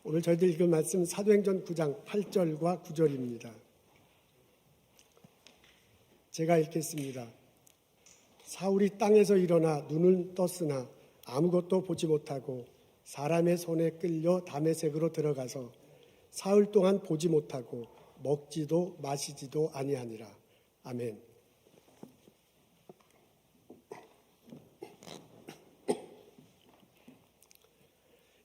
오늘 저희들 읽은 말씀 사도행전 9장 8절과 9절입니다. 제가 읽겠습니다. 사울이 땅에서 일어나 눈을 떴으나 아무것도 보지 못하고 사람의 손에 끌려 다메섹으로 들어가서 사흘 동안 보지 못하고 먹지도 마시지도 아니하니라. 아멘.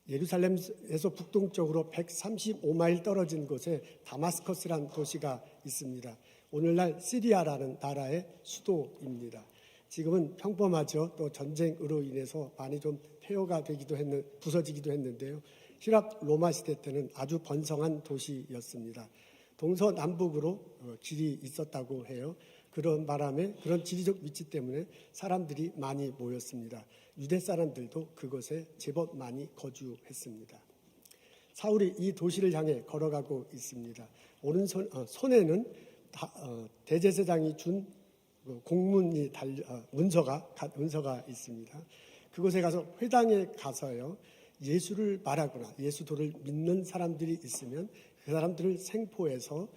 예루살렘에서 북동쪽으로 135마일 떨어진 곳에 다마스커스라는 도시가 있습니다. 오늘날 시리아라는 나라의 수도입니다. 지금은 평범하죠. 또 전쟁으로 인해서 많이 좀 폐허가 되기도 부서지기도 했는데요. 휘랍 로마 시대 때는 아주 번성한 도시였습니다. 동서남북으로 길이 있었다고 해요. 그런 바람에 그런 지리적 위치 때문에 사람들이 많이 모였습니다. 유대 사람들도 그곳에 제법 많이 거주했습니다. 사울이 이 도시를 향해 걸어가고 있습니다. 오른손 손에는 대제사장이 준 공문이 문서가 있습니다. 그곳에 가서 회당에 가서요, 예수를 말하거나 예수도를 믿는 사람들이 있으면 그 사람들을 생포해서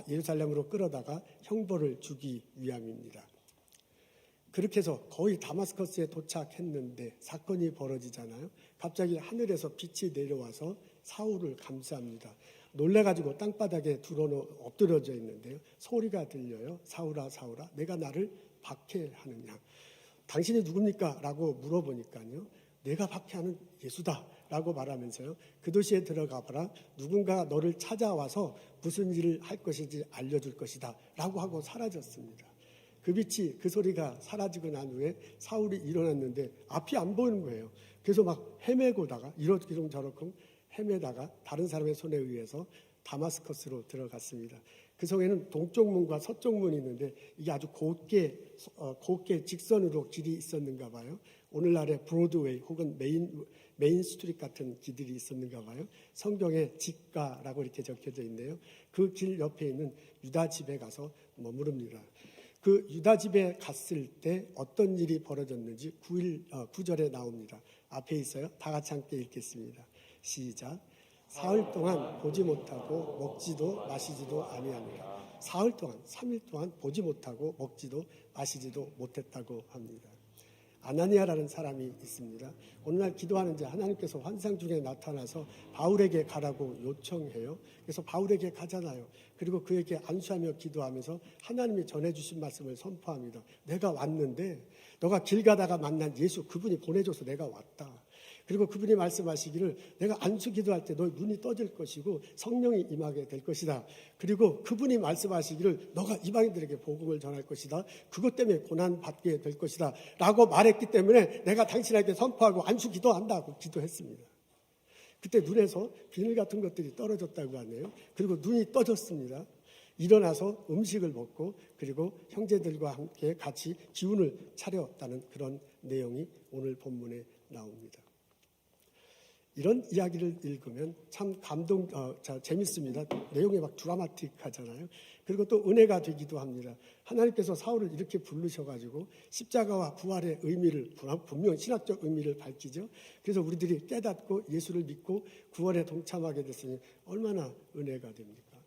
예루살렘으로 끌어다가 형벌을 주기 위함입니다. 그렇게 해서 거의 다마스커스에 도착했는데 사건이 벌어지잖아요. 갑자기 하늘에서 빛이 내려와서 사울을 감싸합니다. 놀래가지고 땅바닥에 엎드려져 있는데요. 소리가 들려요. 사울아 사울아 내가 나를 박해하느냐. 당신이 누굽니까? 라고 물어보니까요. 내가 박해하는 예수다 라고 말하면서요. 그 도시에 들어가 봐라. 누군가 너를 찾아와서 무슨 일을 할 것인지 알려줄 것이다 라고 하고 사라졌습니다. 그 빛이, 그 소리가 사라지고 난 후에 사울이 일어났는데 앞이 안 보이는 거예요. 그래서 막 헤매고다가 이러저러 저러쿵 헤매다가 다른 사람의 손에 의해서 다마스커스로 들어갔습니다. 그 성에는 동쪽 문과 서쪽 문이 있는데 이게 아주 곱게 직선으로 길이 있었는가 봐요. 오늘날의 브로드웨이 혹은 메인 스트리트 같은 길들이 있었는가 봐요. 성경에 직가라고 이렇게 적혀져 있네요. 그 길 옆에 있는 유다 집에 가서 머무릅니다. 그 유다 집에 갔을 때 어떤 일이 벌어졌는지 9절에 나옵니다. 앞에 있어요. 다 같이 함께 읽겠습니다. 시작. 사흘 동안 보지 못하고 먹지도 마시지도 아니하니라. 사흘 동안 3일 동안 보지 못하고 먹지도 마시지도 못했다고 합니다. 아나니아라는 사람이 있습니다. 오늘날 기도하는데 하나님께서 환상 중에 나타나서 바울에게 가라고 요청해요. 그래서 바울에게 가잖아요. 그리고 그에게 안수하며 기도하면서 하나님이 전해주신 말씀을 선포합니다. 내가 왔는데 너가 길 가다가 만난 예수 그분이 보내줘서 내가 왔다. 그리고 그분이 말씀하시기를 내가 안수 기도할 때 너의 눈이 떠질 것이고 성령이 임하게 될 것이다. 그리고 그분이 말씀하시기를 너가 이방인들에게 복음을 전할 것이다. 그것 때문에 고난받게 될 것이다. 라고 말했기 때문에 내가 당신에게 선포하고 안수 기도한다고 기도했습니다. 그때 눈에서 비늘 같은 것들이 떨어졌다고 하네요. 그리고 눈이 떠졌습니다. 일어나서 음식을 먹고 그리고 형제들과 함께 같이 기운을 차렸다는 그런 내용이 오늘 본문에 나옵니다. 이런 이야기를 읽으면 참 재밌습니다. 내용이 막 드라마틱하잖아요. 그리고 또 은혜가 되기도 합니다. 하나님께서 사울을 이렇게 부르셔가지고 십자가와 부활의 의미를 분명 신학적 의미를 밝히죠. 그래서 우리들이 깨닫고 예수를 믿고 구원에 동참하게 됐으니 얼마나 은혜가 됩니까?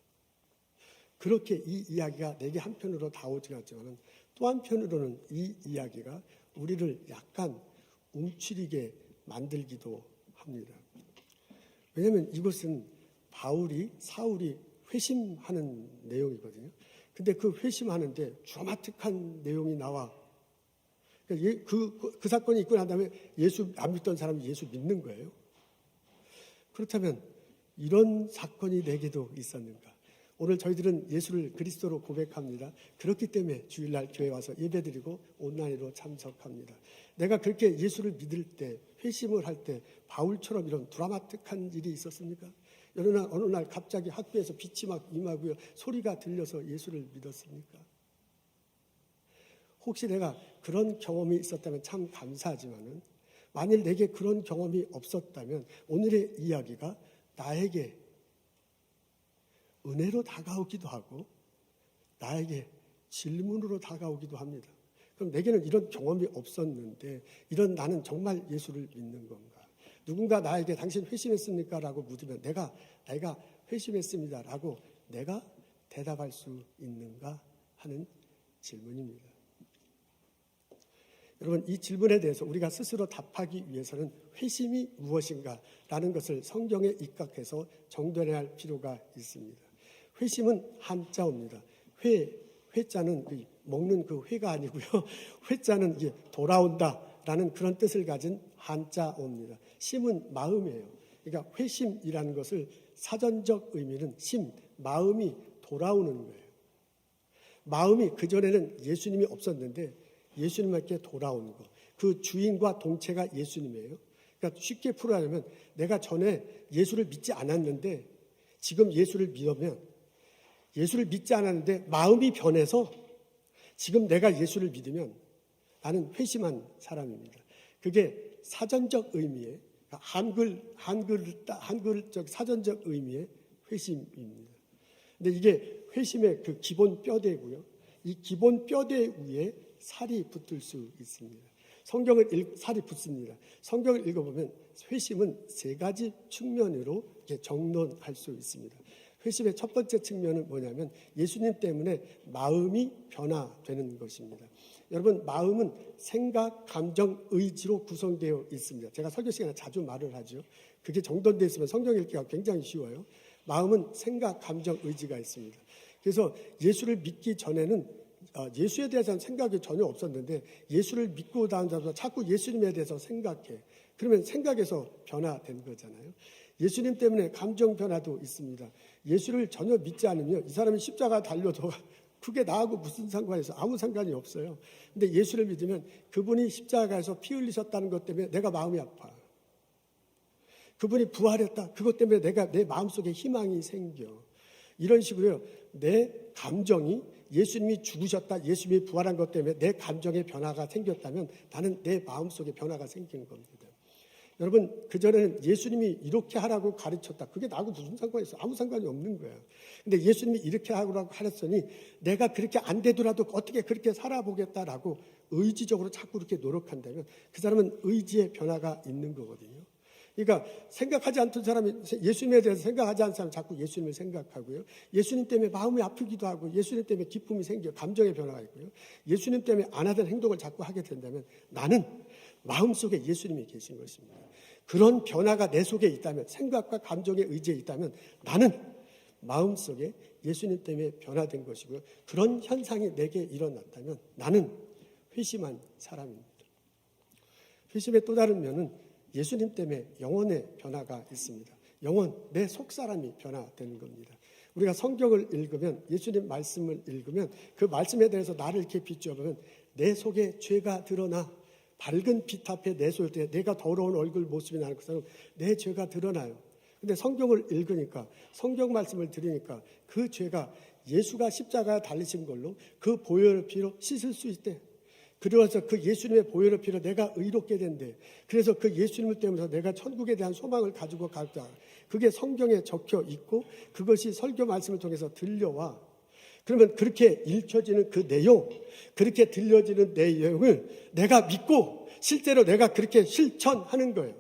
그렇게 이 이야기가 내게 한편으로 다오지 않지만 또 한편으로는 이 이야기가 우리를 약간 움츠리게 만들기도 합니다. 왜냐하면 이것은 사울이 회심하는 내용이거든요. 근데 그 회심하는데 드라마틱한 내용이 나와. 그 사건이 있고 난 다음에 예수 안 믿던 사람이 예수 믿는 거예요. 그렇다면 이런 사건이 내게도 있었는가? 오늘 저희들은 예수를 그리스도로 고백합니다. 그렇기 때문에 주일날 교회 와서 예배드리고 온라인으로 참석합니다. 내가 그렇게 예수를 믿을 때, 회심을 할 때 바울처럼 이런 드라마틱한 일이 있었습니까? 어느 날 갑자기 학교에서 빛이 막 임하고요. 소리가 들려서 예수를 믿었습니까? 혹시 내가 그런 경험이 있었다면 참 감사하지만은 만일 내게 그런 경험이 없었다면 오늘의 이야기가 나에게 은혜로 다가오기도 하고 나에게 질문으로 다가오기도 합니다. 그럼 내게는 이런 경험이 없었는데 이런 나는 정말 예수를 믿는 건가? 누군가 나에게 당신 회심했습니까? 라고 묻으면 내가 회심했습니다. 라고 내가 대답할 수 있는가 하는 질문입니다. 여러분, 이 질문에 대해서 우리가 스스로 답하기 위해서는 회심이 무엇인가 라는 것을 성경에 입각해서 정돈해야 할 필요가 있습니다. 회심은 한자어입니다. 회자는 먹는 그 회가 아니고요. 회자는 이게 돌아온다라는 그런 뜻을 가진 한자어입니다. 심은 마음이에요. 그러니까 회심이라는 것을 사전적 의미는 마음이 돌아오는 거예요. 마음이 그전에는 예수님이 없었는데 예수님께 돌아오는 거. 그 주인과 동체가 예수님이에요. 그러니까 쉽게 풀어하려면 내가 전에 예수를 믿지 않았는데 지금 예수를 믿으면 예수를 믿지 않았는데 마음이 변해서 지금 내가 예수를 믿으면 나는 회심한 사람입니다. 그게 사전적 의미의 한글적 사전적 의미의 회심입니다. 근데 이게 회심의 그 기본 뼈대고요. 이 기본 뼈대 위에 살이 붙을 수 있습니다. 살이 붙습니다. 성경을 읽어보면 회심은 세 가지 측면으로 정론할 수 있습니다. 회심의 첫 번째 측면은 뭐냐면 예수님 때문에 마음이 변화되는 것입니다. 여러분, 마음은 생각, 감정, 의지로 구성되어 있습니다. 제가 설교 시간에 자주 말을 하죠. 그게 정돈되어 있으면 성경 읽기가 굉장히 쉬워요. 마음은 생각, 감정, 의지가 있습니다. 그래서 예수를 믿기 전에는 예수에 대해서는 생각이 전혀 없었는데 예수를 믿고 나온 자마다 자꾸 예수님에 대해서 생각해. 그러면 생각에서 변화된 거잖아요. 예수님 때문에 감정 변화도 있습니다. 예수를 전혀 믿지 않으면 이 사람이 십자가 달려도 그게 나하고 무슨 상관이 있어? 아무 상관이 없어요. 근데 예수를 믿으면 그분이 십자가에서 피 흘리셨다는 것 때문에 내가 마음이 아파. 그분이 부활했다. 그것 때문에 내 마음속에 희망이 생겨. 이런 식으로요. 내 감정이 예수님이 죽으셨다, 예수님이 부활한 것 때문에 내 감정에 변화가 생겼다면 나는 내 마음속에 변화가 생기는 겁니다. 여러분, 그전에는 예수님이 이렇게 하라고 가르쳤다. 그게 나하고 무슨 상관이 있어? 아무 상관이 없는 거예요. 근데 예수님이 이렇게 하라고 가르쳤으니 내가 그렇게 안 되더라도 어떻게 그렇게 살아보겠다라고 의지적으로 자꾸 그렇게 노력한다면 그 사람은 의지의 변화가 있는 거거든요. 그러니까 생각하지 않던 사람이 예수님에 대해서 생각하지 않는 사람은 자꾸 예수님을 생각하고요. 예수님 때문에 마음이 아프기도 하고 예수님 때문에 기쁨이 생겨 감정의 변화가 있고요. 예수님 때문에 안 하던 행동을 자꾸 하게 된다면 나는 마음속에 예수님이 계신 것입니다. 그런 변화가 내 속에 있다면 생각과 감정의 의지에 있다면 나는 마음속에 예수님 때문에 변화된 것이고요. 그런 현상이 내게 일어났다면 나는 회심한 사람입니다. 회심의 또 다른 면은 예수님 때문에 영혼의 변화가 있습니다. 영혼, 내 속사람이 변화되는 겁니다. 우리가 성경을 읽으면 예수님 말씀을 읽으면 그 말씀에 대해서 나를 이렇게 비춰보면 내 속에 죄가 드러나 밝은 빛 앞에 내세울 때 내가 더러운 얼굴 모습이 나는 것처럼 내 죄가 드러나요. 근데 성경을 읽으니까 성경 말씀을 들으니까 그 죄가 예수가 십자가에 달리신 걸로 그 보혈의 피로 씻을 수 있대. 그래서 그 예수님의 보혈의 피로 내가 의롭게 된대. 그래서 그 예수님을 때문에 내가 천국에 대한 소망을 가지고 가자. 그게 성경에 적혀 있고 그것이 설교 말씀을 통해서 들려와. 그러면 그렇게 읽혀지는 그 내용, 그렇게 들려지는 내용을 내가 믿고 실제로 내가 그렇게 실천하는 거예요.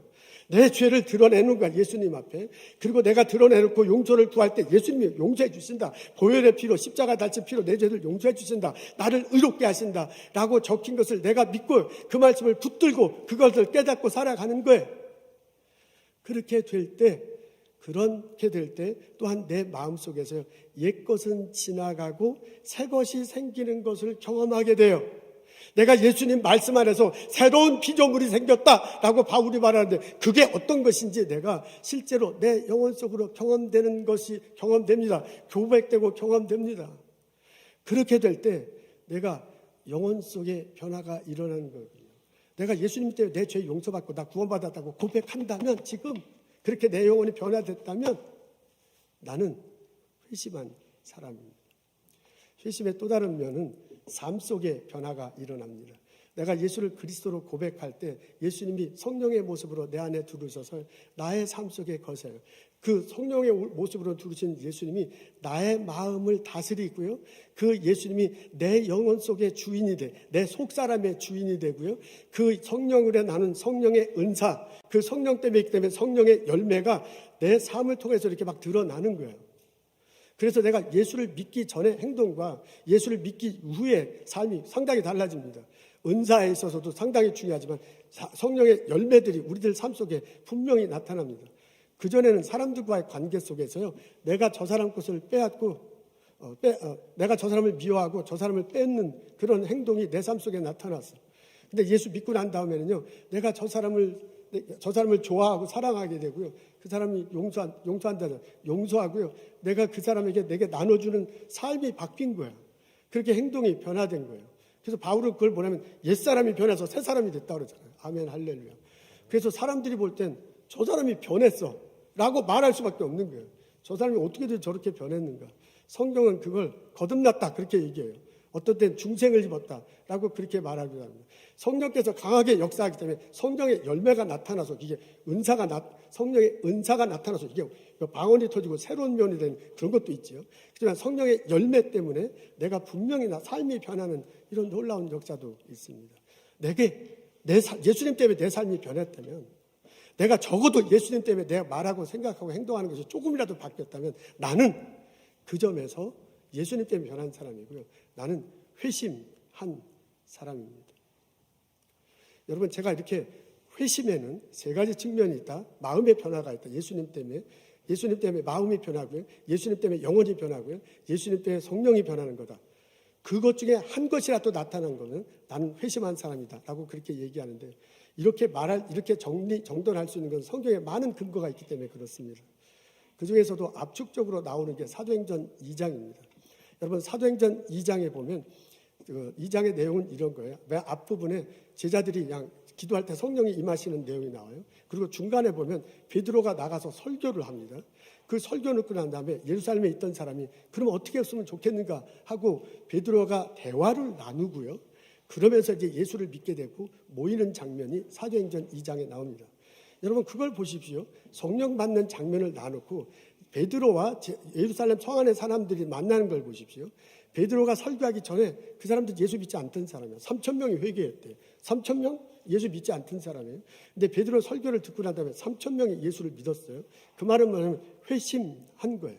내 죄를 드러내는 거야, 예수님 앞에. 그리고 내가 드러내놓고 용서를 구할 때 예수님이 용서해 주신다. 보혈의 피로, 십자가 달친 피로 내 죄를 용서해 주신다. 나를 의롭게 하신다. 라고 적힌 것을 내가 믿고 그 말씀을 붙들고 그것을 깨닫고 살아가는 거예요. 그렇게 될 때 또한 내 마음속에서 옛것은 지나가고 새것이 생기는 것을 경험하게 돼요. 내가 예수님 말씀 안에서 새로운 피조물이 생겼다라고 바울이 말하는데 그게 어떤 것인지 내가 실제로 내 영혼 속으로 경험되는 것이 경험됩니다. 고백되고 경험됩니다. 그렇게 될 때 내가 영혼 속에 변화가 일어나는 거거든요. 내가 예수님 때문에 내 죄 용서받고 나 구원받았다고 고백한다면 지금 그렇게 내 영혼이 변화됐다면 나는 회심한 사람입니다. 회심의 또 다른 면은 삶 속에 변화가 일어납니다. 내가 예수를 그리스도로 고백할 때 예수님이 성령의 모습으로 내 안에 들어오셔서 나의 삶 속에 거세요. 그 성령의 모습으로 들으신 예수님이 나의 마음을 다스리고요. 그 예수님이 내 영혼 속의 주인이 돼, 내 속사람의 주인이 되고요. 그 성령으로 나는 성령의 은사, 그 성령 때문에 있기 때문에 성령의 열매가 내 삶을 통해서 이렇게 막 드러나는 거예요. 그래서 내가 예수를 믿기 전의 행동과 예수를 믿기 후의 삶이 상당히 달라집니다. 은사에 있어서도 상당히 중요하지만 성령의 열매들이 우리들 삶 속에 분명히 나타납니다. 그전에는 사람들과의 관계 속에서요, 내가 저 사람 것을 빼앗고, 내가 저 사람을 미워하고 저 사람을 뺏는 그런 행동이 내 삶 속에 나타났어. 근데 예수 믿고 난 다음에는요, 내가 저 사람을 좋아하고 사랑하게 되고요, 그 사람이 용서하고요, 내가 그 사람에게 내게 나눠주는 삶이 바뀐 거야. 그렇게 행동이 변화된 거예요. 그래서 바울은 그걸 뭐냐면 옛사람이 변해서 새사람이 됐다 그러잖아요. 아멘, 할렐루야. 그래서 사람들이 볼 땐 저 사람이 변했어 라고 말할 수밖에 없는 거예요. 저 사람이 어떻게든 저렇게 변했는가. 성경은 그걸 거듭났다 그렇게 얘기해요. 어떤 때는 중생을 입었다 라고 그렇게 말하기도 합니다. 성령께서 강하게 역사하기 때문에 성령의 열매가 나타나서 이게 성령의 은사가 나타나서 이게 방언이 터지고 새로운 면이 되는 그런 것도 있죠. 하지만 성령의 열매 때문에 내가 분명히 삶이 변하는 이런 놀라운 역사도 있습니다. 예수님 때문에 내 삶이 변했다면, 내가 적어도 예수님 때문에 내가 말하고 생각하고 행동하는 것이 조금이라도 바뀌었다면 나는 그 점에서 예수님 때문에 변한 사람이고요. 나는 회심한 사람입니다. 여러분, 제가 이렇게 회심에는 세 가지 측면이 있다. 마음의 변화가 있다. 예수님 때문에 마음이 변하고요. 예수님 때문에 영혼이 변하고요. 예수님 때문에 성령이 변하는 거다. 그것 중에 한 것이라도 나타난 것은 나는 회심한 사람이다 라고 그렇게 얘기하는데, 이렇게 정돈할 수 있는 건 성경에 많은 근거가 있기 때문에 그렇습니다. 그 중에서도 압축적으로 나오는 게 사도행전 2장입니다. 여러분, 사도행전 2장에 보면 그 2장의 내용은 이런 거예요. 맨 앞부분에 제자들이 그냥 기도할 때 성령이 임하시는 내용이 나와요. 그리고 중간에 보면 베드로가 나가서 설교를 합니다. 그 설교 듣고 난 다음에 예루살렘에 있던 사람이 그럼 어떻게 했으면 좋겠는가 하고 베드로가 대화를 나누고요. 그러면서 이제 예수를 믿게 되고 모이는 장면이 사도행전 2장에 나옵니다. 여러분, 그걸 보십시오. 성령 받는 장면을 나누고 베드로와 예루살렘 성 안의 사람들이 만나는 걸 보십시오. 베드로가 설교하기 전에 그 사람들 예수 믿지 않던 사람이에요. 3,000명이 회개했대요. 3,000명? 예수 믿지 않던 사람이에요. 근데 베드로 설교를 듣고 난 다음에 3,000명이 예수를 믿었어요. 그 말은 뭐냐면 회심한 거예요.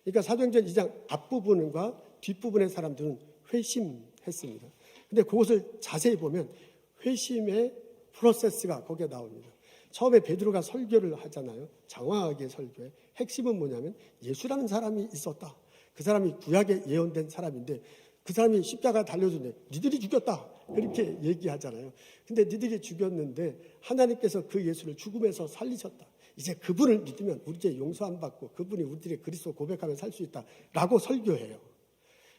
그러니까 사도행전 2장 앞부분과 뒷부분의 사람들은 회심했습니다. 근데 그것을 자세히 보면 회심의 프로세스가 거기에 나옵니다. 처음에 베드로가 설교를 하잖아요. 장황하게 설교해. 핵심은 뭐냐면 예수라는 사람이 있었다. 그 사람이 구약에 예언된 사람인데 그 사람이 십자가 달려주네. 니들이 죽였다. 그렇게 얘기하잖아요. 근데 니들이 죽였는데 하나님께서 그 예수를 죽음에서 살리셨다. 이제 그분을 믿으면 우리 죄 용서 안 받고 그분이 우리들의 그리스도 고백하며 살 수 있다. 라고 설교해요.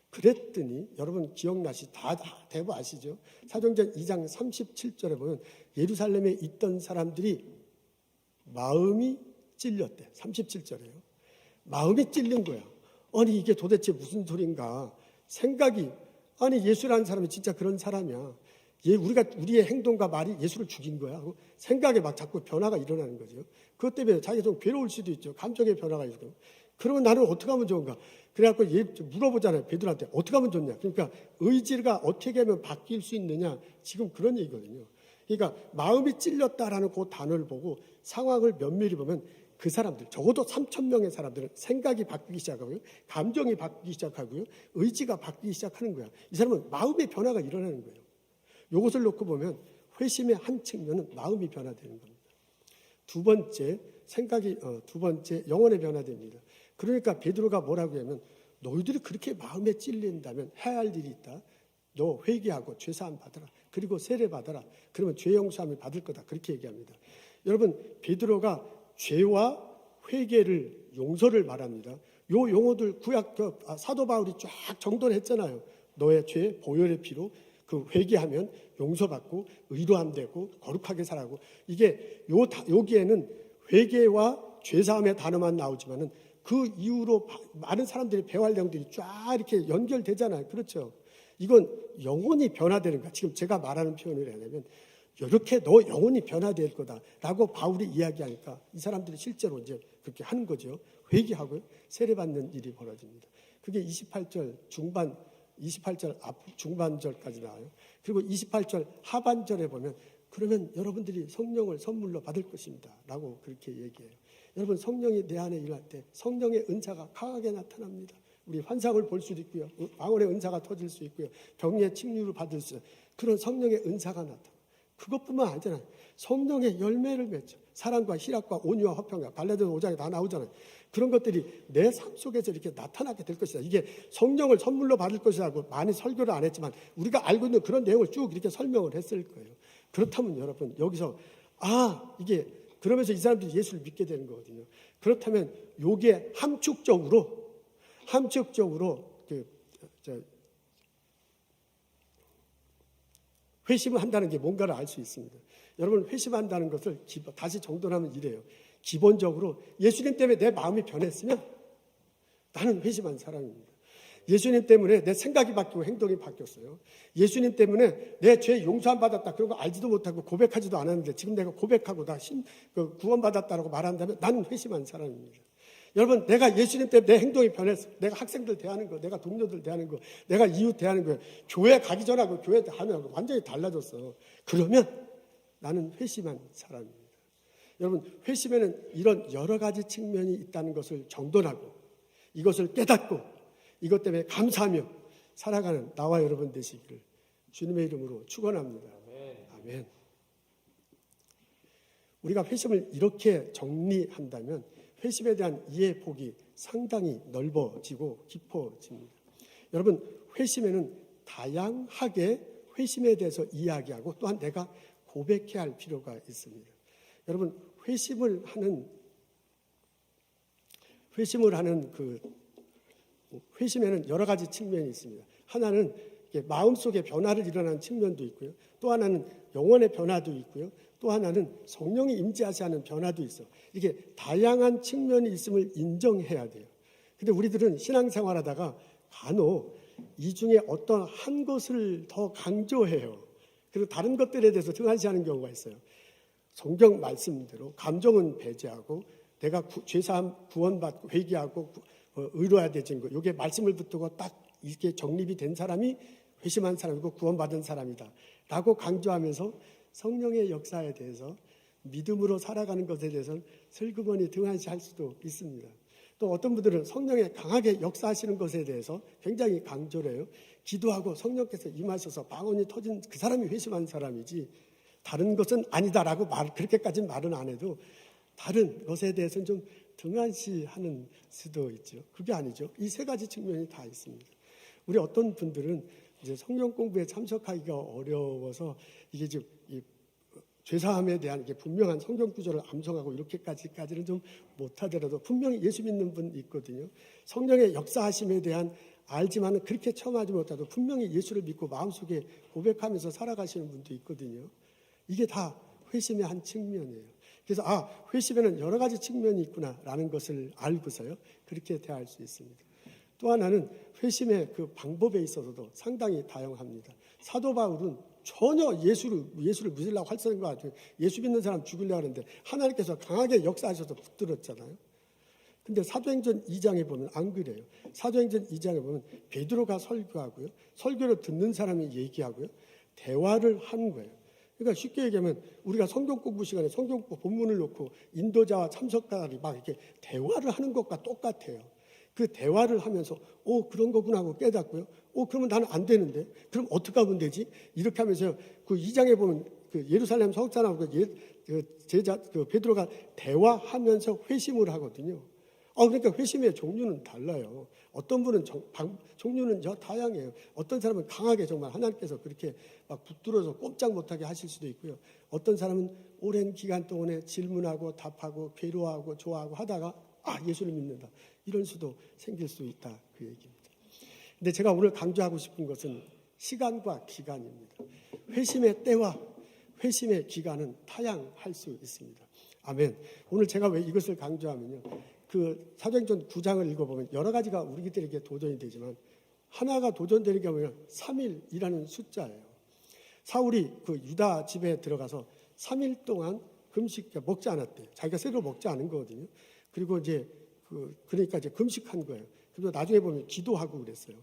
그랬더니 여러분 기억나시 대부 아시죠? 사도행전 2장 37절에 보면 예루살렘에 있던 사람들이 마음이 찔렸대. 37절에요. 마음이 찔린 거야. 아니 이게 도대체 무슨 소린가? 생각이 아니 예수라는 사람이 진짜 그런 사람이야. 우리의 행동과 말이 예수를 죽인 거야. 하고 생각에 막 자꾸 변화가 일어나는 거죠. 그것 때문에 자기가 좀 괴로울 수도 있죠. 감정의 변화가 있고. 그러면 나는 어떻게 하면 좋은가? 그래갖고 물어보잖아요. 베드로한테 어떻게 하면 좋냐? 그러니까 의지가 어떻게 하면 바뀔 수 있느냐? 지금 그런 얘기거든요. 그러니까 마음이 찔렸다라는 그 단어를 보고 상황을 면밀히 보면 그 사람들, 적어도 3,000명의 사람들은 생각이 바뀌기 시작하고요. 감정이 바뀌기 시작하고요. 의지가 바뀌기 시작하는 거야. 이 사람은 마음의 변화가 일어나는 거예요. 이것을 놓고 보면 회심의 한 측면은 마음이 변화되는 겁니다. 두 번째, 영혼의 변화됩니다. 그러니까 베드로가 뭐라고 하면 너희들이 그렇게 마음에 찔린다면 해야 할 일이 있다. 너 회개하고 죄사함 받아라. 그리고 세례 받아라. 그러면 죄 용서함을 받을 거다. 그렇게 얘기합니다. 여러분, 베드로가 죄와 회개를 용서를 말합니다. 요 용어들 사도 바울이 쫙 정돈했잖아요. 너의 죄 보혈의 피로 그 회개하면 용서받고 의로함 되고 거룩하게 살아고 이게 여기에는 회개와 죄사함의 단어만 나오지만은 그 이후로 많은 사람들이 배워할 내용들이 쫙 이렇게 연결되잖아요. 그렇죠? 이건 영혼이 변화되는 거야. 지금 제가 말하는 표현을 하냐면 이렇게 너 영혼이 변화될 거다라고 바울이 이야기하니까 이 사람들이 실제로 이제 그렇게 하는 거죠. 회개하고요. 세례받는 일이 벌어집니다. 그게 28절 중반, 28절 중반절까지 나와요. 그리고 28절 하반절에 보면 그러면 여러분들이 성령을 선물로 받을 것입니다 라고 그렇게 얘기해요. 여러분, 성령이 내 안에 일할 때 성령의 은사가 강하게 나타납니다. 우리 환상을 볼 수도 있고요. 방언의 은사가 터질 수 있고요. 병의 칭유를 받을 수 있어요. 그런 성령의 은사가 나타나요. 그것뿐만 아니잖아요. 성령의 열매를 맺죠. 사랑과 희락과 온유와 화평과 갈라디아서 5장에 다 나오잖아요. 그런 것들이 내 삶 속에서 이렇게 나타나게 될 것이다. 이게 성령을 선물로 받을 것이라고 많이 설교를 안 했지만 우리가 알고 있는 그런 내용을 쭉 이렇게 설명을 했을 거예요. 그렇다면 여러분, 여기서 이게 그러면서 이 사람들이 예수를 믿게 되는 거거든요. 그렇다면 요게 함축적으로 회심을 한다는 게 뭔가를 알 수 있습니다. 여러분, 회심한다는 것을 다시 정돈하면 이래요. 기본적으로 예수님 때문에 내 마음이 변했으면 나는 회심한 사람입니다. 예수님 때문에 내 생각이 바뀌고 행동이 바뀌었어요. 예수님 때문에 내 죄 용서함 받았다 그런 거 알지도 못하고 고백하지도 않았는데 지금 내가 고백하고 나 구원받았다라고 말한다면 나는 회심한 사람입니다. 여러분, 내가 예수님 때문에 내 행동이 변했어. 내가 학생들 대하는 거, 내가 동료들 대하는 거, 내가 이웃 대하는 거, 교회 가기 전하고 교회 하면 완전히 달라졌어. 그러면 나는 회심한 사람입니다. 여러분, 회심에는 이런 여러 가지 측면이 있다는 것을 정돈하고 이것을 깨닫고 이것 때문에 감사하며 살아가는 나와 여러분 되시기를 주님의 이름으로 축원합니다. 아멘. 우리가 회심을 이렇게 정리한다면 회심에 대한 이해 폭이 상당히 넓어지고 깊어집니다. 여러분, 회심에는 다양하게 회심에 대해서 이야기하고 또한 내가 고백해야 할 필요가 있습니다. 여러분, 회심을 하는 회심에는 여러 가지 측면이 있습니다. 하나는 마음속에 변화를 일어나는 측면도 있고요. 또 하나는 영혼의 변화도 있고요. 또 하나는 성령이 임재하시 하는 변화도 있어. 이게 다양한 측면이 있음을 인정해야 돼요. 근데 우리들은 신앙생활하다가 간혹 이 중에 어떤 한 것을 더 강조해요. 그리고 다른 것들에 대해서 등한시하는 경우가 있어요. 성경 말씀대로 감정은 배제하고 내가 죄사함 구원받고 회개하고 의로화되진 거, 이게 말씀을 붙들고 딱 이렇게 정립이 된 사람이 회심한 사람이고 구원받은 사람이다 라고 강조하면서 성령의 역사에 대해서 믿음으로 살아가는 것에 대해서는 슬그머니 등한시할 수도 있습니다. 또 어떤 분들은 성령의 강하게 역사하시는 것에 대해서 굉장히 강조를 해요. 기도하고 성령께서 임하셔서 방언이 터진 그 사람이 회심한 사람이지 다른 것은 아니다라고 그렇게까지는 말은 안 해도 다른 것에 대해서는 좀 등한시하는 수도 있죠. 그게 아니죠. 이 세 가지 측면이 다 있습니다. 우리 어떤 분들은 이제 성경 공부에 참석하기가 어려워서 이게 지금 죄사함에 대한 이게 분명한 성경 구절을 암송하고 이렇게까지는 좀 못하더라도 분명히 예수 믿는 분 있거든요. 성령의 역사하심에 대한 알지만은 그렇게 처음 하지 못하도 분명히 예수를 믿고 마음속에 고백하면서 살아가시는 분도 있거든요. 이게 다 회심의 한 측면이에요. 그래서 회심에는 여러 가지 측면이 있구나라는 것을 알고서요. 그렇게 대할 수 있습니다. 또 하나는 회심의 그 방법에 있어서도 상당히 다양합니다. 사도 바울은 전혀 예수를 믿으려고 할 생각 같아요. 예수 믿는 사람 죽이려고 하는데 하나님께서 강하게 역사하셔서 붙들었잖아요. 근데 사도행전 2장에 보면 안 그래요. 사도행전 2장에 보면 베드로가 설교하고요. 설교를 듣는 사람이 얘기하고요. 대화를 하는 거예요. 그러니까 쉽게 얘기하면 우리가 성경 공부 시간에 성경 공부 본문을 놓고 인도자와 참석자들이 막 이렇게 대화를 하는 것과 똑같아요. 그 대화를 하면서 그런 거구나 하고 깨닫고요. 그러면 나는 안 되는데 그럼 어떻게 하면 되지? 이렇게 하면서 그 2장에 보면 그 예루살렘 성산하고 제자 베드로가 대화하면서 회심을 하거든요. 그러니까 회심의 종류는 달라요. 어떤 분은 종류는 다양해요. 어떤 사람은 강하게 정말 하나님께서 그렇게 막 붙들어서 꼼짝 못하게 하실 수도 있고요. 어떤 사람은 오랜 기간 동안에 질문하고 답하고 괴로워하고 좋아하고 하다가 예수를 믿는다. 이런 수도 생길 수 있다. 그 얘기입니다. 근데 제가 오늘 강조하고 싶은 것은 시간과 기간입니다. 회심의 때와 회심의 기간은 다양할 수 있습니다. 아멘. 오늘 제가 왜 이것을 강조하면요. 그 사도행전 9장을 읽어보면 여러 가지가 우리들에게 도전이 되지만 하나가 도전되는 게 뭐냐? 3일이라는 숫자예요. 사울이 그 유다 집에 들어가서 3일 동안 금식 먹지 않았대요. 자기가 새로 먹지 않은 거거든요. 그리고 이제 그러니까 이제 금식한 거예요. 그리고 나중에 보면 기도하고 그랬어요.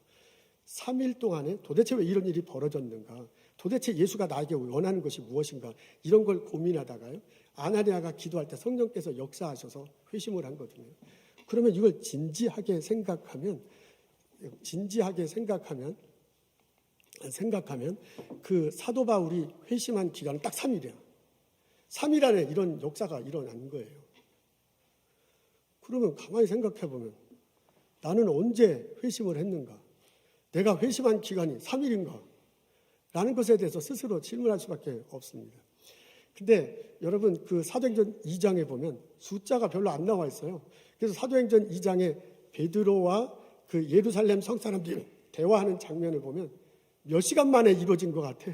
3일 동안에 도대체 왜 이런 일이 벌어졌는가? 도대체 예수가 나에게 원하는 것이 무엇인가? 이런 걸 고민하다가요. 아나니아가 기도할 때 성령께서 역사하셔서 회심을 한 거거든요. 그러면 이걸 진지하게 생각하면 그 사도 바울이 회심한 기간은 딱 3일이야. 3일 안에 이런 역사가 일어난 거예요. 그러면 가만히 생각해 보면 나는 언제 회심을 했는가? 내가 회심한 기간이 3일인가? 라는 것에 대해서 스스로 질문할 수밖에 없습니다. 근데 여러분 그 사도행전 2장에 보면 숫자가 별로 안 나와 있어요. 그래서 사도행전 2장에 베드로와 그 예루살렘 성사람들이 대화하는 장면을 보면 몇 시간 만에 이루어진 것 같아.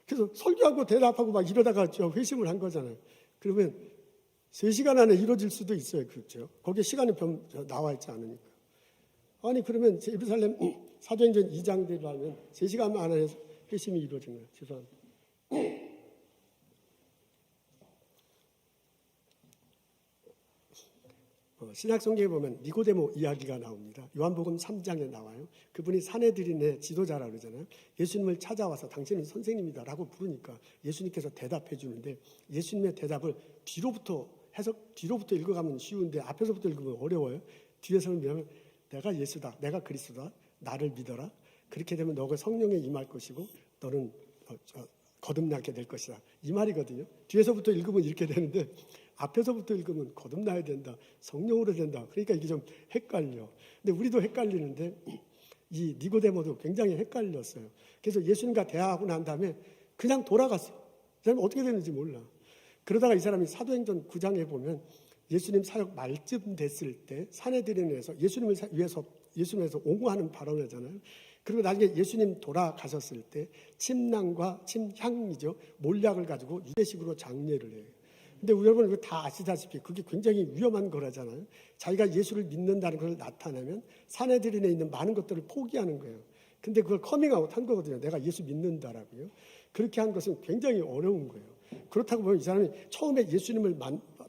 그래서 설교하고 대답하고 막 이러다가 회심을 한 거잖아요. 그러면 3시간 안에 이루어질 수도 있어요. 그렇죠? 거기에 시간이 나와 있지 않으니까. 아니 그러면 예루살렘 사도행전 2장대로 하면 3시간 만에 회심이 이루어진 거예요. 죄송합니다. 신약성경에 보면 니고데모 이야기가 나옵니다. 요한복음 3장에 나와요. 그분이 사내들인의 지도자라고 그러잖아요. 예수님을 찾아와서 당신은 선생님이다 라고 부르니까 예수님께서 대답해 주는데 예수님의 대답을 뒤로부터 읽어가면 쉬운데 앞에서부터 읽으면 어려워요. 뒤에서는 뭐냐면 내가 예수다, 내가 그리스도다, 나를 믿어라. 그렇게 되면 너가 성령에 임할 것이고 너는 거듭나게 될 것이다. 이 말이거든요. 뒤에서부터 읽으면 이렇게 되는데 앞에서부터 읽으면 거듭나야 된다. 성령으로 된다. 그러니까 이게 좀 헷갈려. 근데 우리도 헷갈리는데 이 니고데모도 굉장히 헷갈렸어요. 그래서 예수님과 대화하고 난 다음에 그냥 돌아갔어요. 이 사람이 어떻게 됐는지 몰라. 그러다가 이 사람이 사도행전 9장에 보면 예수님 사역 말쯤 됐을 때 사내들인에서 예수님을 위해서 옹호하는 발언을 하잖아요. 그리고 나중에 예수님 돌아가셨을 때 침낭과 침향이죠. 몰약을 가지고 유대식으로 장례를 해요. 근데 여러분 이거 다 아시다시피 그게 굉장히 위험한 거라잖아요. 자기가 예수를 믿는다는 걸 나타내면 사내들인에 있는 많은 것들을 포기하는 거예요. 근데 그걸 커밍아웃 한 거거든요. 내가 예수 믿는다라고요. 그렇게 한 것은 굉장히 어려운 거예요. 그렇다고 보면 이 사람이 처음에 예수님을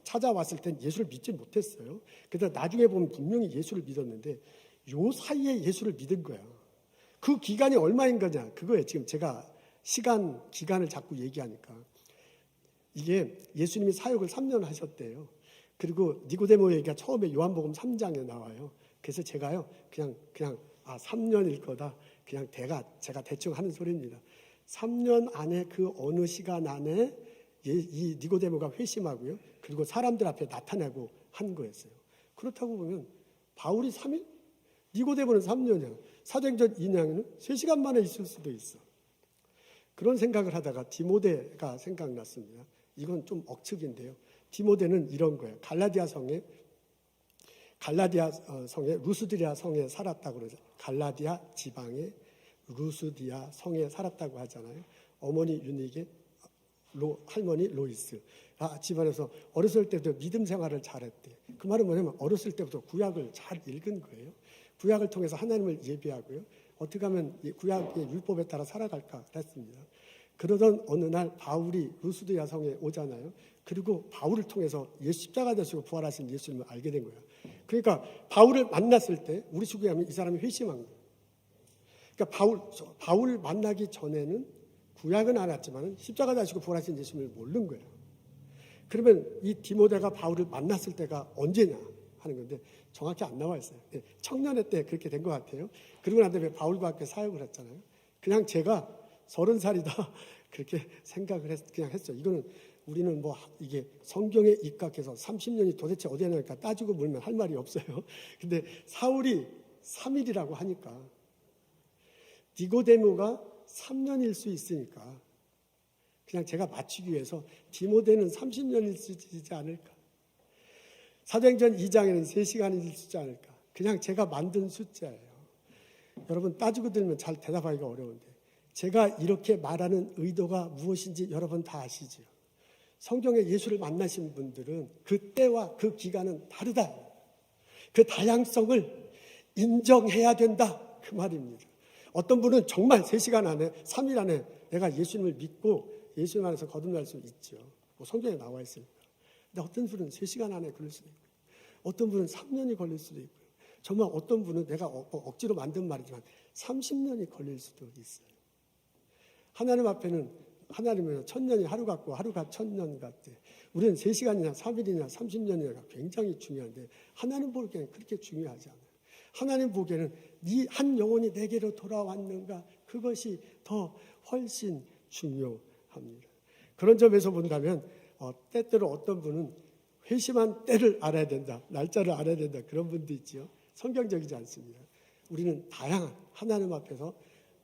찾아왔을 땐 예수를 믿지 못했어요. 그래서 나중에 보면 분명히 예수를 믿었는데 요 사이에 예수를 믿은 거야. 그 기간이 얼마인 거냐? 그거예요. 지금 제가 기간을 자꾸 얘기하니까. 이게 예수님이 사역을 3년 하셨대요. 그리고 니고데모 얘기가 처음에 요한복음 3장에 나와요. 그래서 제가요, 그냥 3년일 거다. 그냥 제가 대충 하는 소리입니다. 3년 안에 그 어느 시간 안에 이 니고데모가 회심하고요. 그리고 사람들 앞에 나타나고 한 거였어요. 그렇다고 보면 바울이 3일? 니고데모는 3년이야. 사도행전 2장에는 3시간 만에 있을 수도 있어. 그런 생각을 하다가 디모데가 생각났습니다. 이건 좀 억측인데요. 디모데는 이런 거예요. 갈라디아 성에 루스드리아 성에 살았다고 그러죠. 갈라디아 지방의 루스디아 성에 살았다고 하잖아요. 어머니 유니게, 할머니 로이스. 집안에서 어렸을 때부터 믿음 생활을 잘했대. 그 말은 뭐냐면 어렸을 때부터 구약을 잘 읽은 거예요. 구약을 통해서 하나님을 예배하고요. 어떻게 하면 구약의 율법에 따라 살아갈까 했습니다. 그러던 어느 날 바울이 루스드야 성에 오잖아요. 그리고 바울을 통해서 십자가 되시고 부활하신 예수님을 알게 된 거예요. 그러니까 바울을 만났을 때 우리 식으로 하면 이 사람이 회심한 거예요. 그러니까 바울 만나기 전에는 구약은 알았지만 십자가 되시고 부활하신 예수님을 모르는 거예요. 그러면 이 디모데가 바울을 만났을 때가 언제냐 하는 건데 정확히 안 나와 있어요. 청년회 때 그렇게 된 것 같아요. 그리고 난 다음에 바울과 함께 사역을 했잖아요. 그냥 제가 30살이다 그렇게 생각을 그냥 했어요. 이거는 우리는 뭐 이게 성경에 입각해서 30년이 도대체 어디에 나니까 따지고 물면 할 말이 없어요. 근데 사울이 3일이라고 하니까 니고데모가 3년일 수 있으니까 그냥 제가 맞추기 위해서 디모데는 30년일 수 있지 않을까. 사도행전 2장에는 3시간일 수 있지 않을까. 그냥 제가 만든 숫자예요. 여러분 따지고 들면 잘 대답하기가 어려운데 제가 이렇게 말하는 의도가 무엇인지 여러분 다 아시죠? 성경에 예수를 만나신 분들은 그 때와 그 기간은 다르다. 그 다양성을 인정해야 된다. 그 말입니다. 어떤 분은 정말 3시간 안에, 3일 안에 내가 예수님을 믿고 예수님 안에서 거듭날 수 있죠. 뭐 성경에 나와 있으니까. 근데 어떤 분은 3시간 안에 걸릴 수도 있고, 어떤 분은 3년이 걸릴 수도 있고, 정말 어떤 분은 내가 억지로 만든 말이지만 30년이 걸릴 수도 있어요. 하나님 앞에는 하나님은 1000년이 하루 같고 하루가 1000년 같대. 우리는 3시간이나 3일이나 30년이나 굉장히 중요한데 하나님 보기에는 그렇게 중요하지 않아요. 하나님 보기에는 네 한 영혼이 내게로 돌아왔는가, 그것이 더 훨씬 중요합니다. 그런 점에서 본다면 때때로 어떤 분은 회심한 때를 알아야 된다, 날짜를 알아야 된다, 그런 분도 있지요. 성경적이지 않습니다. 우리는 다양한 하나님 앞에서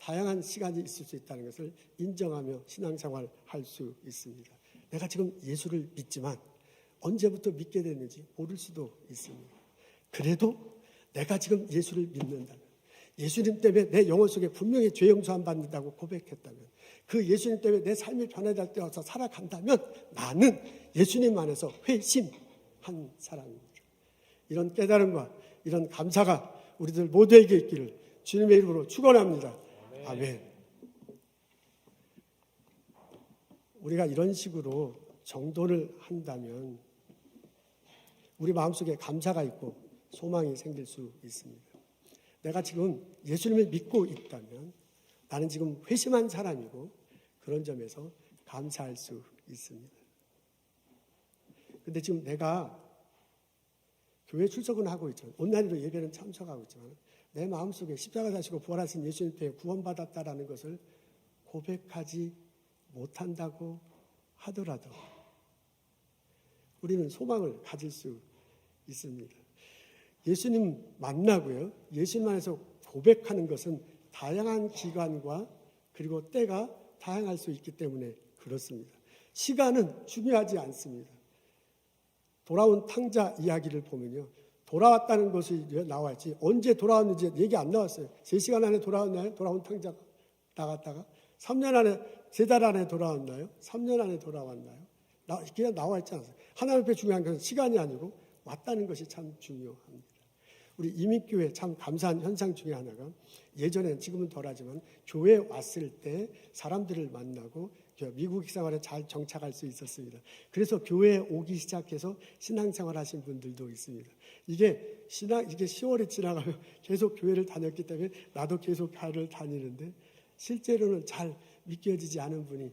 다양한 시간이 있을 수 있다는 것을 인정하며 신앙생활 할 수 있습니다. 내가 지금 예수를 믿지만 언제부터 믿게 됐는지 모를 수도 있습니다. 그래도 내가 지금 예수를 믿는다면, 예수님 때문에 내 영혼 속에 분명히 죄 용서함 받는다고 고백했다면, 그 예수님 때문에 내 삶이 변화될 때 와서 살아간다면 나는 예수님 안에서 회심한 사람입니다. 이런 깨달음과 이런 감사가 우리들 모두에게 있기를 주님의 이름으로 축원합니다. 아멘. 우리가 이런 식으로 정도를 한다면 우리 마음속에 감사가 있고 소망이 생길 수 있습니다. 내가 지금 예수님을 믿고 있다면 나는 지금 회심한 사람이고 그런 점에서 감사할 수 있습니다. 그런데 지금 내가 교회 출석은 하고 있지만, 온라인으로 예배는 참석하고 있지만 내 마음속에 십자가 자시고 부활하신 예수님 때문에 구원받았다라는 것을 고백하지 못한다고 하더라도 우리는 소망을 가질 수 있습니다. 예수님 만나고요, 예수님 안에서 고백하는 것은 다양한 기간과 그리고 때가 다양할 수 있기 때문에 그렇습니다. 시간은 중요하지 않습니다. 돌아온 탕자 이야기를 보면요, 돌아왔다는 것이 나와 있지 언제 돌아왔는지 얘기 안 나왔어요. 3시간 안에 돌아왔나요? 돌아온 탕자가 나갔다가 3년 안에, 3달 안에 돌아왔나요? 3년 안에 돌아왔나요? 그냥 나와 있지 않아요. 하나님 앞에 중요한 것은 시간이 아니고 왔다는 것이 참 중요합니다. 우리 이민교회 참 감사한 현상 중에 하나가, 예전엔 지금은 덜하지만 교회에 왔을 때 사람들을 만나고 미국 생활에 잘 정착할 수 있었습니다. 그래서 교회에 오기 시작해서 신앙생활 하신 분들도 있습니다. 이게 10월이 지나가면 계속 교회를 다녔기 때문에 나도 계속 교회를 다니는데 실제로는 잘 믿겨지지 않은 분이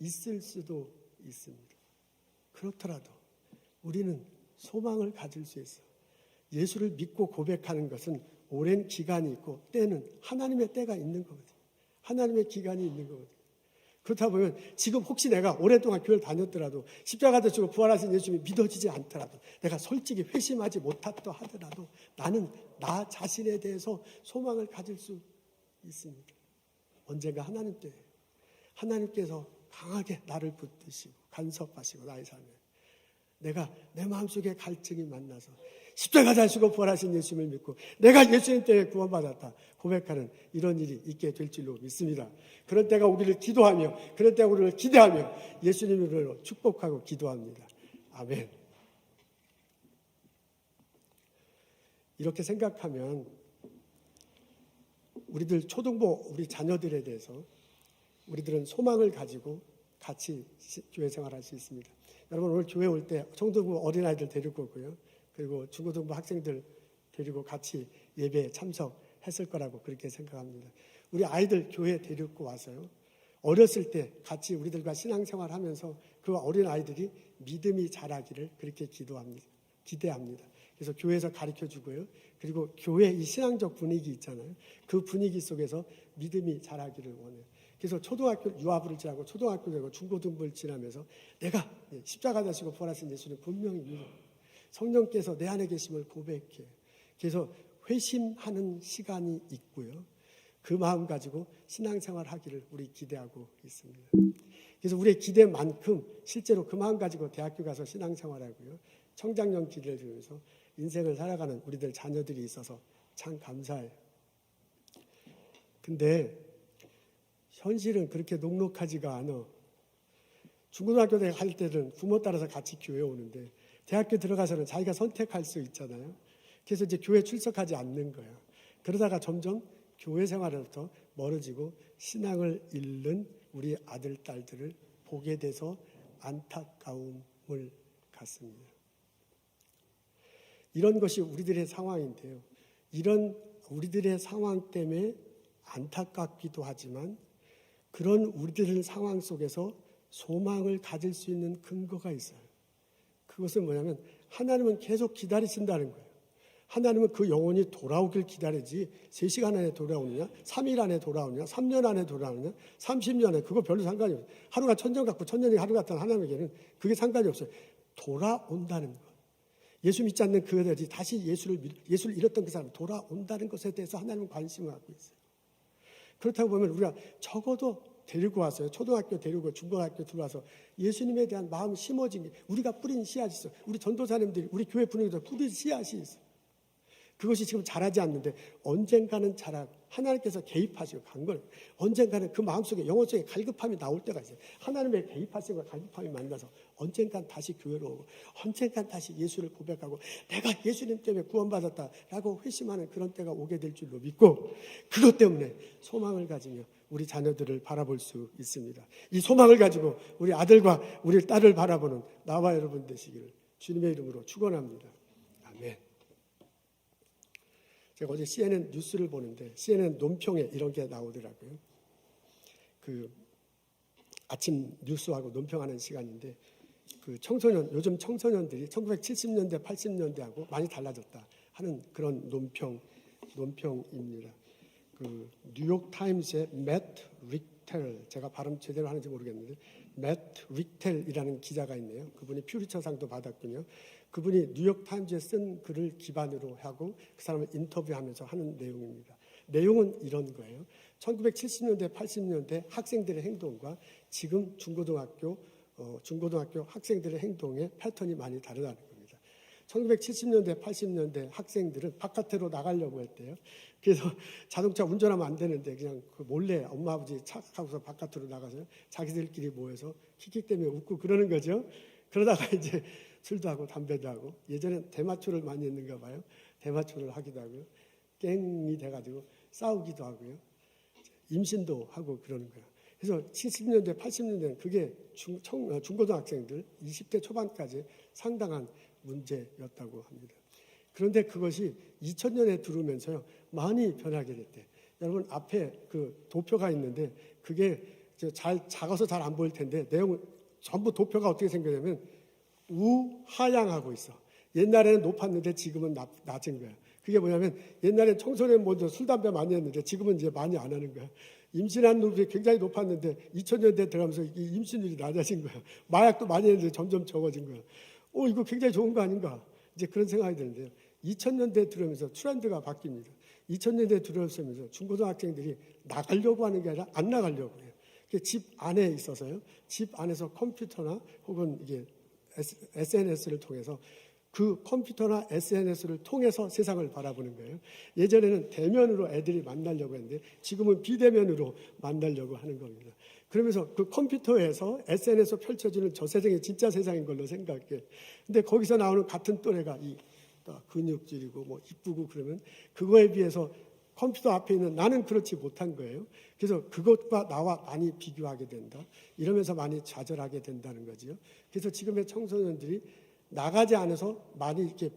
있을 수도 있습니다. 그렇더라도 우리는 소망을 가질 수 있어요. 예수를 믿고 고백하는 것은 오랜 기간이 있고 때는 하나님의 때가 있는 거거든요. 하나님의 기간이 있는 거거든요. 그렇다 보면 지금 혹시 내가 오랫동안 교회를 다녔더라도 십자가 지고 부활하신 예수님이 믿어지지 않더라도, 내가 솔직히 회심하지 못했다 하더라도 나는 나 자신에 대해서 소망을 가질 수 있습니다. 언젠가 하나님 때 하나님께서 강하게 나를 붙드시고 간섭하시고 나의 삶에 내가 내 마음속에 갈증이 만나서 십자가 자시고 부활하신 예수님을 믿고 내가 예수님 때문에 구원받았다 고백하는 이런 일이 있게 될 줄로 믿습니다. 그런 때가 우리를 기도하며, 그런 때가 우리를 기대하며 예수님을 축복하고 기도합니다. 아멘. 이렇게 생각하면 우리들 초등부 우리 자녀들에 대해서 우리들은 소망을 가지고 같이 교회 생활할 수 있습니다. 여러분, 오늘 교회 올 때 초등부 어린아이들 데리고 오고요, 그리고 중고등부 학생들 데리고 같이 예배에 참석했을 거라고 그렇게 생각합니다. 우리 아이들 교회 데리고 와서요, 어렸을 때 같이 우리들과 신앙생활 하면서 그 어린 아이들이 믿음이 자라기를 그렇게 기대합니다. 그래서 교회에서 가르쳐 주고요, 그리고 교회 이 신앙적 분위기 있잖아요, 그 분위기 속에서 믿음이 자라기를 원해요. 그래서 초등학교 유아부를 지나고 초등학교 되고 중고등부를 지나면서 내가 십자가 자시고 부활하신 예수님 분명히 믿어, 성령께서 내 안에 계심을 고백해. 그래서 회심하는 시간이 있고요, 그 마음 가지고 신앙생활 하기를 우리 기대하고 있습니다. 그래서 우리의 기대만큼 실제로 그 마음 가지고 대학교 가서 신앙생활하고요, 청장년 기대를 주면서 인생을 살아가는 우리들 자녀들이 있어서 참 감사해요. 근데 현실은 그렇게 녹록하지가 않아. 중고등학교 갈 때는 부모 따라서 같이 교회 오는데 대학교 들어가서는 자기가 선택할 수 있잖아요. 그래서 이제 교회 출석하지 않는 거예요. 그러다가 점점 교회 생활로부터 멀어지고 신앙을 잃는 우리 아들, 딸들을 보게 돼서 안타까움을 갖습니다. 이런 것이 우리들의 상황인데요. 이런 우리들의 상황 때문에 안타깝기도 하지만 그런 우리들의 상황 속에서 소망을 가질 수 있는 근거가 있어요. 그것은 뭐냐면 하나님은 계속 기다리신다는 거예요. 하나님은 그 영혼이 돌아오길 기다리지 3시간 안에 돌아오느냐 3일 안에 돌아오느냐 3년 안에 돌아오느냐 30년 안에 그거 별로 상관이 없어요. 하루가 천년 같고 천년이 하루 같다는 하나님에게는 그게 상관이 없어요. 돌아온다는 것. 예수 믿지 않는 그들이 다시 예수를 잃었던 그 사람이 돌아온다는 것에 대해서 하나님은 관심을 갖고 있어요. 그렇다고 보면 우리가 적어도 데리고 왔어요. 초등학교 데리고 중고등학교 들어와서 예수님에 대한 마음이 심어진 게 우리가 뿌린 씨앗이 있어요. 우리 전도사님들이 우리 교회 분위기도 뿌린 씨앗이 있어요. 그것이 지금 자라지 않는데 언젠가는 자라 하나님께서 개입하시고 간 거예요. 언젠가는 그 마음속에 영혼 속에 갈급함이 나올 때가 있어요. 하나님의 개입하시고 갈급함이 만나서 언젠간 다시 교회로 오고 언젠간 다시 예수를 고백하고 내가 예수님 때문에 구원받았다라고 회심하는 그런 때가 오게 될 줄로 믿고 그것 때문에 소망을 가지며 우리 자녀들을 바라볼 수 있습니다. 이 소망을 가지고 우리 아들과 우리 딸을 바라보는 나와 여러분 되시기를 주님의 이름으로 축원합니다. 아멘. 제가 어제 CNN 뉴스를 보는데 CNN 논평에 이런 게 나오더라고요. 그 아침 뉴스하고 논평하는 시간인데 그 청소년 요즘 청소년들이 1970년대 80년대하고 많이 달라졌다 하는 그런 논평입니다. 그 뉴욕 타임스의 매트 릭텔 제가 발음 제대로 하는지 모르겠는데 매트 릭텔이라는 기자가 있네요. 그분이 퓨리처상도 받았군요. 그분이 뉴욕 타임즈에 쓴 글을 기반으로 하고 그 사람을 인터뷰하면서 하는 내용입니다. 내용은 이런 거예요. 1970년대, 80년대 학생들의 행동과 지금 중고등학교 학생들의 행동의 패턴이 많이 다르다는 겁니다. 1970년대, 80년대 학생들은 바깥으로 나가려고 했대요. 그래서 자동차 운전하면 안 되는데 그냥 그 몰래 엄마 아버지 차 타고서 바깥으로 나가서 자기들끼리 모여서 킥킥 대며 웃고 그러는 거죠. 그러다가 이제 술도 하고 담배도 하고 예전엔 대마초를 많이 했는가 봐요. 대마초를 하기도 하고요. 갱이 돼가지고 싸우기도 하고요. 임신도 하고 그러는 거예요. 그래서 70년대, 80년대는 그게 중고등학생들 20대 초반까지 상당한 문제였다고 합니다. 그런데 그것이 2000년에 들어오면서요 많이 변하게 됐대요. 여러분 앞에 그 도표가 있는데 그게 잘 작아서 잘 안 보일 텐데 내용 전부 도표가 어떻게 생겼냐면 우하향하고 있어. 옛날에는 높았는데 지금은 낮은 거야. 그게 뭐냐면 옛날에 청소년 먼저 술 담배 많이 했는데 지금은 이제 많이 안 하는 거야. 임신한 놈들이 굉장히 높았는데 2000년대 들어가면서 임신율이 낮아진 거야. 마약도 많이 했는데 점점 적어진 거야. 이거 굉장히 좋은 거 아닌가? 이제 그런 생각이 드는데요. 2000년대 들어오면서 트렌드가 바뀝니다. 2000년대 들어오면서 중고등학생들이 나가려고 하는 게 아니라 안 나가려고 해요. 집 안에 있어서요. 집 안에서 컴퓨터나 혹은 이게 SNS를 통해서 그 컴퓨터나 SNS를 통해서 세상을 바라보는 거예요. 예전에는 대면으로 애들이 만나려고 했는데 지금은 비대면으로 만나려고 하는 겁니다. 그러면서 그 컴퓨터에서 SNS에서 펼쳐지는 저 세상이 진짜 세상인 걸로 생각해. 근데 거기서 나오는 같은 또래가 이 근육질이고 뭐 이쁘고 그러면 그거에 비해서 컴퓨터 앞에 있는 나는 그렇지 못한 거예요. 그래서 그것과 나와 많이 비교하게 된다. 이러면서 많이 좌절하게 된다는 거죠. 그래서 지금의 청소년들이 나가지 않아서 많이 이렇게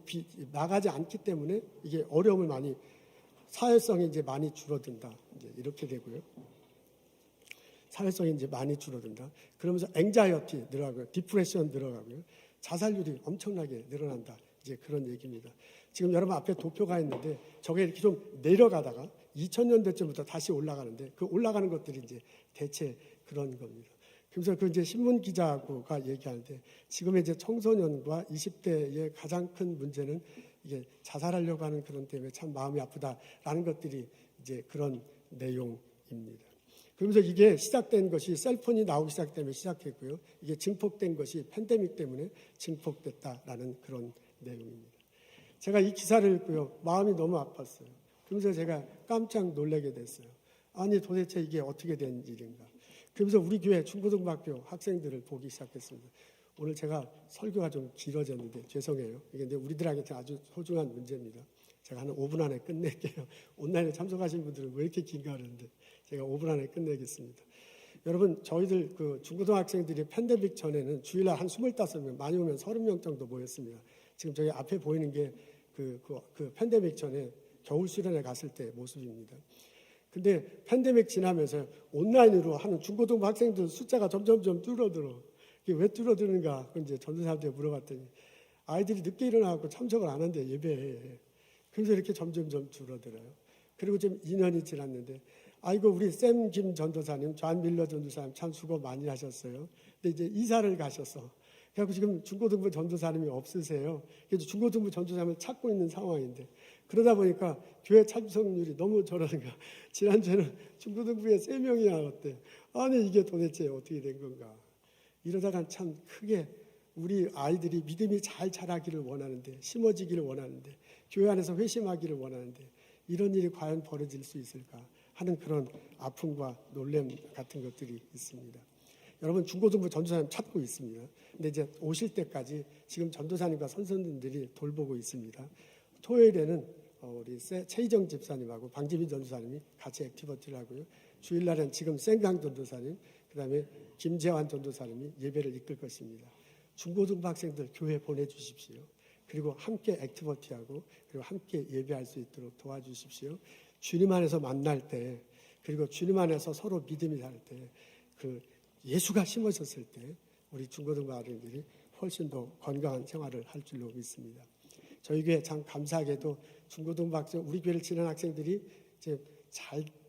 나가지 않기 때문에 이게 어려움을 많이 사회성이 이제 많이 줄어든다. 이제 이렇게 되고요. 사회성이 이제 많이 줄어든다. 그러면서 앵자이어티 늘어가고요. 디프레션 늘어가고요. 자살률이 엄청나게 늘어난다. 이제 그런 얘기입니다. 지금 여러분 앞에 도표가 있는데 저게 이렇게 좀 내려가다가 2000년대쯤부터 다시 올라가는데 그 올라가는 것들이 이제 대체 그런 겁니다. 그래서 그 이제 신문 기자가 얘기하는데 지금의 이제 청소년과 20대의 가장 큰 문제는 이게 자살하려고 하는 그런 때문에 참 마음이 아프다라는 것들이 이제 그런 내용입니다. 그러면서 이게 시작된 것이 셀폰이 나오기 시작되면 시작했고요. 이게 증폭된 것이 팬데믹 때문에 증폭됐다라는 그런 내용입니다. 제가 이 기사를 읽고요. 마음이 너무 아팠어요. 그러면서 제가 깜짝 놀라게 됐어요. 아니 도대체 이게 어떻게 된 일인가. 그러면서 우리 교회 중고등학교 학생들을 보기 시작했습니다. 오늘 제가 설교가 좀 길어졌는데 죄송해요. 이게 근데 우리들에게 아주 소중한 문제입니다. 제가 한 5분 안에 끝낼게요. 온라인에 참석하신 분들은 왜 이렇게 긴가 하는데 제가 5분 안에 끝내겠습니다. 여러분, 저희들 그 중고등학생들이 팬데믹 전에는 주일날 한 25명, 많이 오면 30명 정도 모였습니다. 지금 저희 앞에 보이는 게 그 팬데믹 전에 겨울 수련회 갔을 때 모습입니다. 근데 팬데믹 지나면서 온라인으로 하는 중고등부 학생들 숫자가 점점점 줄어들어. 이게 왜 줄어드는가? 이제 전도사한테 물어봤더니 아이들이 늦게 일어나고 참석을 안 한대, 예배에. 그래서 이렇게 점점점 줄어들어요. 그리고 지금 2년이 지났는데, 아이고, 우리 샘 김 전도사님, 존 밀러 전도사님 참 수고 많이 하셨어요. 근데 이제 이사를 가셨어. 그래서 지금 중고등부 전도사님이 없으세요. 그래서 중고등부 전도사님을 찾고 있는 상황인데, 그러다 보니까 교회 참석률이 너무 저러는가. 지난주에는 중고등부에 3명이 나왔대. 아니, 이게 도대체 어떻게 된 건가. 이러다가 참 크게 우리 아이들이 믿음이 잘 자라기를 원하는데, 심어지기를 원하는데, 교회 안에서 회심하기를 원하는데, 이런 일이 과연 벌어질 수 있을까 하는 그런 아픔과 놀람 같은 것들이 있습니다. 여러분, 중고등부 전도사님 찾고 있습니다. 근데 이제 오실 때까지 지금 전도사님과 선생님들이 돌보고 있습니다. 토요일에는 우리 최희정 집사님하고 방지민 전도사님이 같이 액티비티를 하고요. 주일날은 지금 생강 전도사님, 그다음에 김재환 전도사님이 예배를 이끌 것입니다. 중고등부 학생들 교회 보내주십시오. 그리고 함께 액티비티하고 그리고 함께 예배할 수 있도록 도와주십시오. 주님 안에서 만날 때, 그리고 주님 안에서 서로 믿음이 살 때, 그 예수가 심어졌을 때 우리 중고등부 아이들이 훨씬 더 건강한 생활을 할 줄로 믿습니다. 저희 교회 참 감사하게도 중고등부 학생, 우리 교회를 지낸 학생들이 이제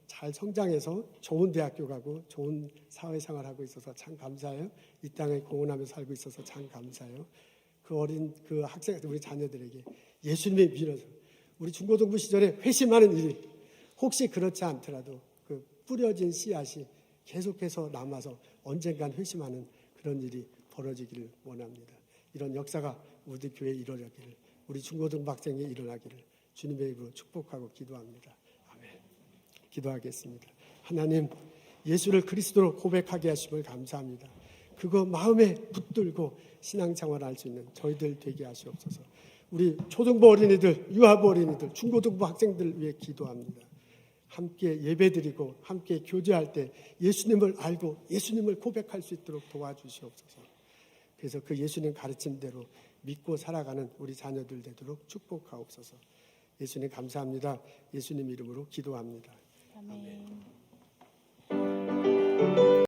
잘 성장해서 좋은 대학교 가고 좋은 사회생활 하고 있어서 참 감사해요. 이 땅에 공헌하며 살고 있어서 참 감사해요. 그 어린 그 학생, 우리 자녀들에게 예수님의 밀어서 우리 중고등부 시절에 회심하는 일이 혹시 그렇지 않더라도 그 뿌려진 씨앗이 계속해서 남아서 언젠간 회심하는 그런 일이 벌어지기를 원합니다. 이런 역사가 우리 교회에 일어나기를, 우리 중고등부 학생에 일어나기를 주님의 이름으로 축복하고 기도합니다. 아멘. 기도하겠습니다. 하나님, 예수를 그리스도로 고백하게 하심을 감사합니다. 그거 마음에 붙들고 신앙생활을 할 수 있는 저희들 되게 하시옵소서. 우리 초등부 어린이들, 유아부 어린이들, 중고등부 학생들 위해 기도합니다. 함께 예배드리고 함께 교제할 때 예수님을 알고 예수님을 고백할 수 있도록 도와주시옵소서. 그래서 그 예수님 가르침대로 믿고 살아가는 우리 자녀들 되도록 축복하옵소서. 예수님 감사합니다. 예수님 이름으로 기도합니다. 아멘.